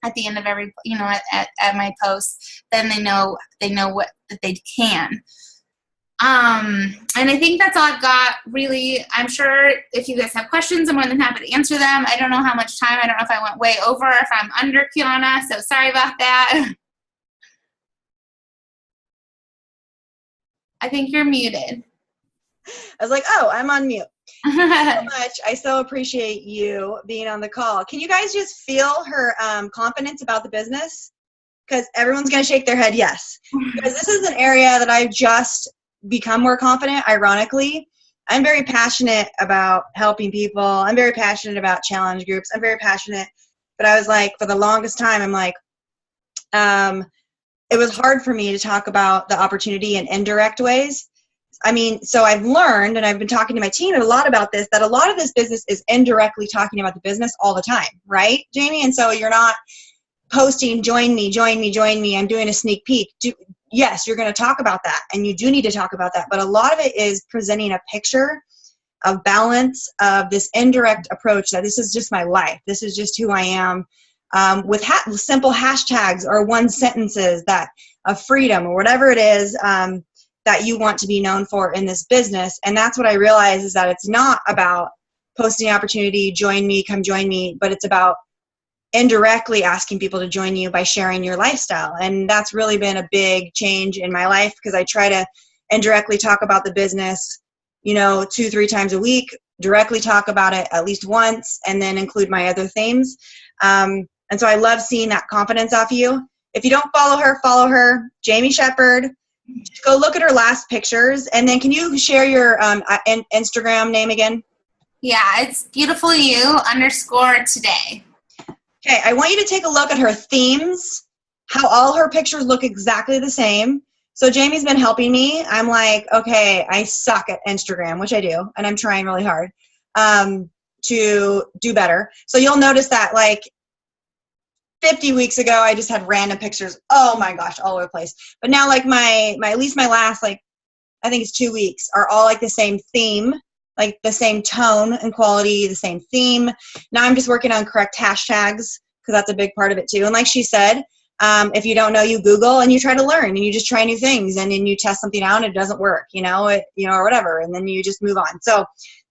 at the end of every, at my post, then they know what that they can. And I think that's all I've got, really. I'm sure if you guys have questions, I'm more than happy to answer them. I don't know how much time. I don't know if I went way over, if I'm under, Kiana, so sorry about that. I think you're muted. I was like, oh, I'm on mute. Thank you so much. I so appreciate you being on the call. Can you guys just feel her confidence about the business? Because everyone's going to shake their head yes. Because this is an area that I've just become more confident, ironically. I'm very passionate about helping people. I'm very passionate about challenge groups. I'm very passionate. But I was like, for the longest time, I'm like, it was hard for me to talk about the opportunity in indirect ways. I mean, so I've learned, and I've been talking to my team a lot about this, that a lot of this business is indirectly talking about the business all the time, right, Jamie? And so you're not posting, join me, I'm doing a sneak peek. Yes, you're going to talk about that, and you do need to talk about that, but a lot of it is presenting a picture of balance, of this indirect approach that this is just my life. This is just who I am, with simple hashtags or one sentences that of freedom or whatever it is that you want to be known for in this business. And that's what I realize, is that it's not about posting opportunity, join me, come join me, but it's about indirectly asking people to join you by sharing your lifestyle. And that's really been a big change in my life, because I try to indirectly talk about the business, 2-3 times a week, directly talk about it at least once, and then include my other themes. And so I love seeing that confidence off you. If you don't follow her, Jamie Sheppard. Go look at her last pictures, and then can you share your Instagram name again? Yeah, it's beautifulyou_today. Okay, I want you to take a look at her themes, how all her pictures look exactly the same. So Jamie's been helping me. I'm like, okay, I suck at Instagram, which I do, and I'm trying really hard to do better. So you'll notice that, like, 50 weeks ago, I just had random pictures. Oh my gosh, all over the place. But now, like, at least my last, like, I think it's 2 weeks, are all like the same theme, like the same tone and quality, the same theme. Now I'm just working on correct hashtags, because that's a big part of it too. And like she said, if you don't know, you Google and you try to learn, and you just try new things, and then you test something out and it doesn't work, or whatever, and then you just move on. So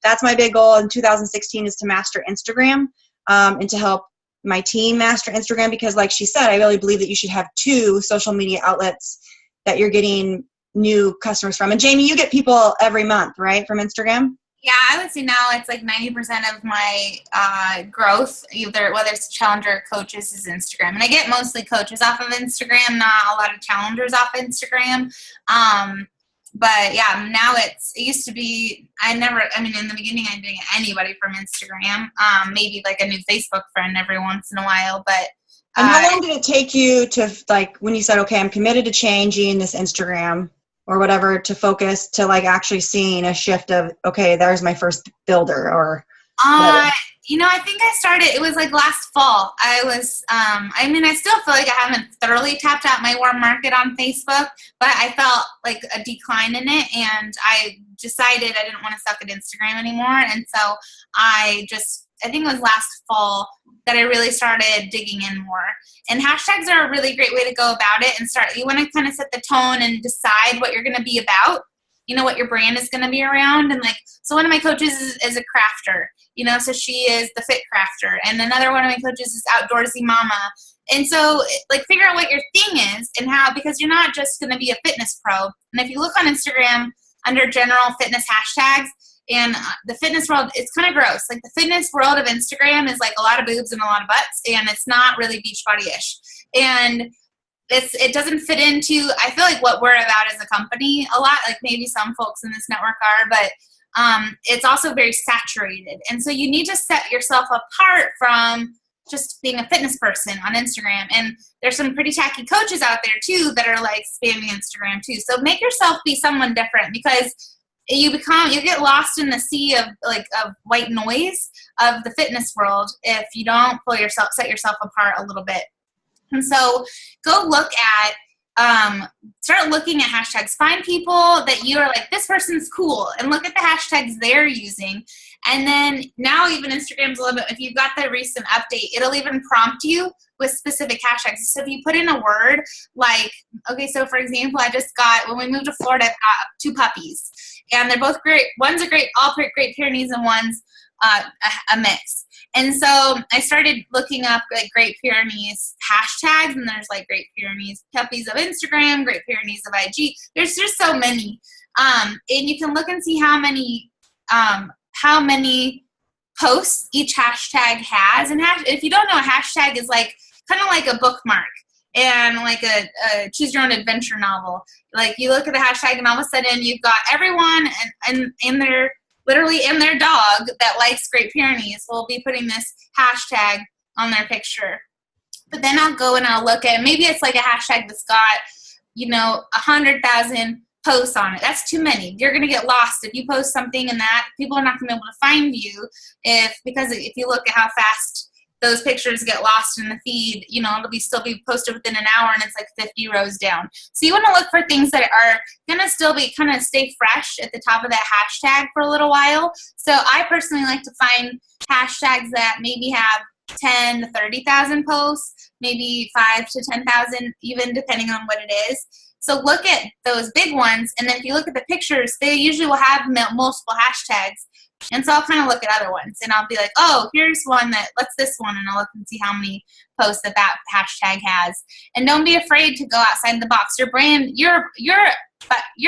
that's my big goal in 2016, is to master Instagram, and to help my team master Instagram, because like she said, I really believe that you should have 2 social media outlets that you're getting new customers from. And Jamie, you get people every month, right, from Instagram? Yeah, I would say now it's like 90% of my growth, whether it's challenger or coaches, is Instagram. And I get mostly coaches off of Instagram, not a lot of challengers off Instagram. But yeah, now it used to be, in the beginning I didn't get anybody from Instagram, maybe like a new Facebook friend every once in a while, but. And how long did it take you to, like, when you said, okay, I'm committed to changing this Instagram or whatever, to focus to like actually seeing a shift of, okay, there's my first builder, or? I think I started, it was like last fall. I was, I still feel like I haven't thoroughly tapped out my warm market on Facebook, but I felt like a decline in it, and I decided I didn't want to suck at Instagram anymore. And so I think it was last fall that I really started digging in more. And hashtags are a really great way to go about it, and you want to kind of set the tone and decide what you're going to be about, what your brand is going to be around. And like, so one of my coaches is a crafter, so she is the fit crafter. And another one of my coaches is outdoorsy mama. And so like, figure out what your thing is and how, because you're not just going to be a fitness pro. And if you look on Instagram under general fitness hashtags, and the fitness world, it's kind of gross. Like, the fitness world of Instagram is like a lot of boobs and a lot of butts, and it's not really Beachbody-ish. And it doesn't fit into, I feel like, what we're about as a company a lot, like maybe some folks in this network are, but it's also very saturated. And so you need to set yourself apart from just being a fitness person on Instagram. And there's some pretty tacky coaches out there too that are like spamming Instagram too. So make yourself be someone different, because you get lost in the sea of white noise of the fitness world if you don't set yourself apart a little bit. And so go look at, start looking at hashtags. Find people that you are like, this person's cool, and look at the hashtags they're using. And then now even Instagram's a little bit, if you've got the recent update, it'll even prompt you with specific hashtags. So if you put in a word like, okay, so for example, I just got, when we moved to Florida, I got 2 puppies, and they're both great. One's a great, all Great Pyrenees, and one's a mix. And so I started looking up like Great Pyrenees hashtags, and there's like Great Pyrenees puppies of Instagram, Great Pyrenees of IG. There's just so many. And you can look and see how many posts each hashtag has. And if you don't know, a hashtag is like kind of like a bookmark and like a choose your own adventure novel. Like you look at the hashtag and all of a sudden you've got everyone and their literally and their dog that likes Great Pyrenees will be putting this hashtag on their picture. But then I'll go and I'll look at, maybe it's like a hashtag that's got, 100,000 posts on it. That's too many. You're going to get lost if you post something and that people are not going to be able to find you because if you look at how fast those pictures get lost in the feed, it'll still be posted within an hour and it's like 50 rows down. So you want to look for things that are going to still be kind of stay fresh at the top of that hashtag for a little while. So I personally like to find hashtags that maybe have 10 to 30,000 posts, maybe 5 to 10,000, even depending on what it is. So look at those big ones, and then if you look at the pictures, they usually will have multiple hashtags. And so I'll kind of look at other ones, and I'll be like, oh, here's one what's this one? And I'll look and see how many posts that hashtag has. And don't be afraid to go outside the box. Your brand, you're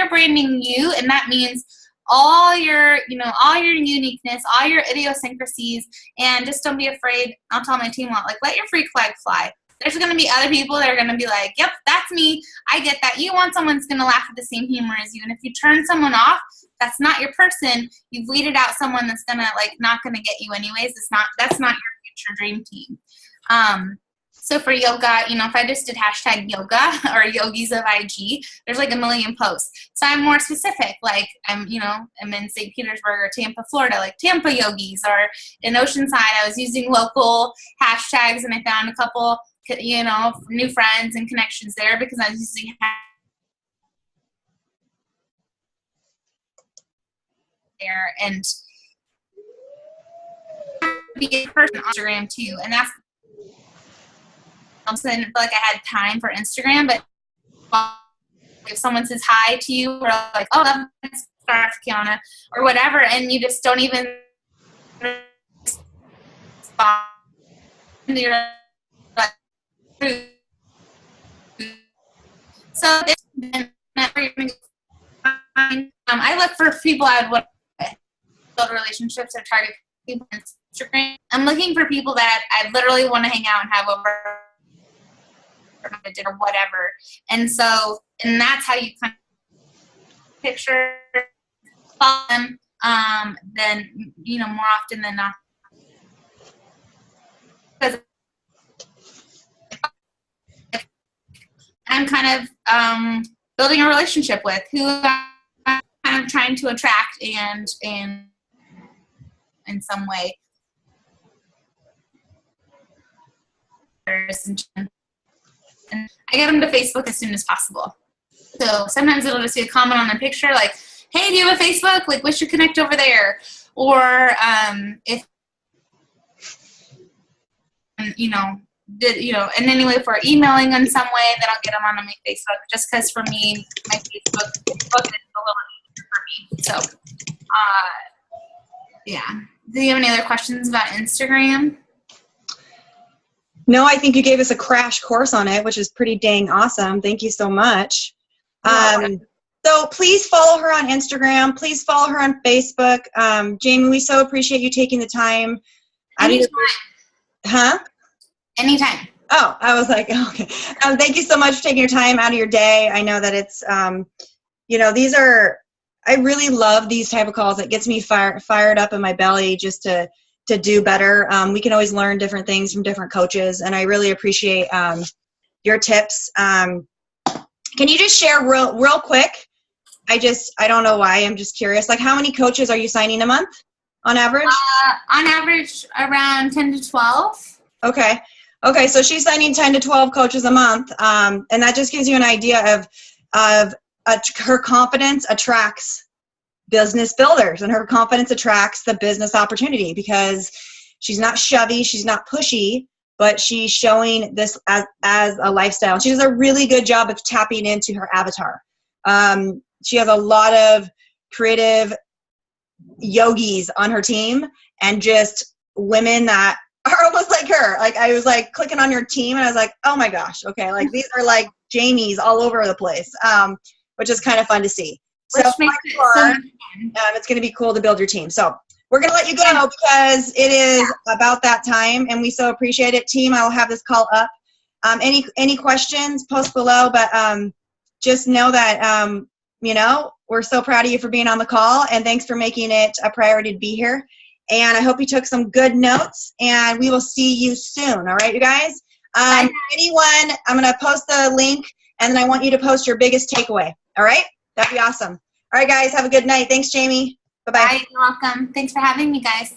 branding you, and that means all your uniqueness, all your idiosyncrasies, and just don't be afraid. I'll tell my team, like, let your freak flag fly. There's going to be other people that are going to be like, yep, that's me. I get that. You want someone who's going to laugh at the same humor as you. And if you turn someone off, that's not your person. You've weeded out someone that's going to, not going to get you anyways. That's not your future dream team. So for yoga, if I just did hashtag yoga or yogis of IG, there's like 1 million posts. So I'm more specific. Like I'm in St. Petersburg or Tampa, Florida, like Tampa yogis, or in Oceanside, I was using local hashtags and I found a couple, new friends and connections there because I was using there and be a person on Instagram too. And that's also, I didn't feel like I had time for Instagram, but if someone says hi to you or like, oh, that's Kiana or whatever, and you just don't even respond, you're like, so I look for people I would want to build relationships or target people on Instagram. I'm looking for people that I literally want to hang out and have over dinner, whatever. And that's how you kind of picture them. Then more often than not, because I'm kind of building a relationship with who I'm kind of trying to attract and in some way. And I get them to Facebook as soon as possible. So sometimes it'll just be a comment on a picture like, hey, do you have a Facebook? Like, we should connect over there. Or if, and anyway, if we're emailing in some way, then I'll get them on my Facebook. Just because for me, my Facebook is a little easier for me. So, yeah. Do you have any other questions about Instagram? No, I think you gave us a crash course on it, which is pretty dang awesome. Thank you so much. So please follow her on Instagram. Please follow her on Facebook. Jamie, we so appreciate you taking the time. Anytime. Huh? Anytime. Oh, I was like, okay. Thank you so much for taking your time out of your day. I know that it's, I really love these type of calls. It gets me fired up in my belly just to do better. We can always learn different things from different coaches, and I really appreciate your tips. Can you just share real quick? I don't know why. I'm just curious. Like, how many coaches are you signing a month on average? On average, around 10 to 12. Okay. So she's signing 10 to 12 coaches a month, and that just gives you an idea of her confidence attracts business builders, and her confidence attracts the business opportunity because she's not shovey, she's not pushy. but she's showing this as a lifestyle. She does a really good job of tapping into her avatar. She has a lot of creative yogis on her team and just women that are almost like her. Like I was like clicking on your team and I was like, oh my gosh, okay, like these are like Jamies all over the place, which is kind of fun to see. So it's going to be cool to build your team. So we're going to let you go because it is about that time, and we so appreciate it. Team, I will have this call up. Any questions, post below, but just know that, you know, we're so proud of you for being on the call, and thanks for making it a priority to be here. And I hope you took some good notes, and we will see you soon. All right, you guys? Anyone, I'm going to post the link, and then I want you to post your biggest takeaway. All right? That'd be awesome. All right, guys, have a good night. Thanks, Jamie. Bye-bye. Bye. You're welcome. Thanks for having me, guys.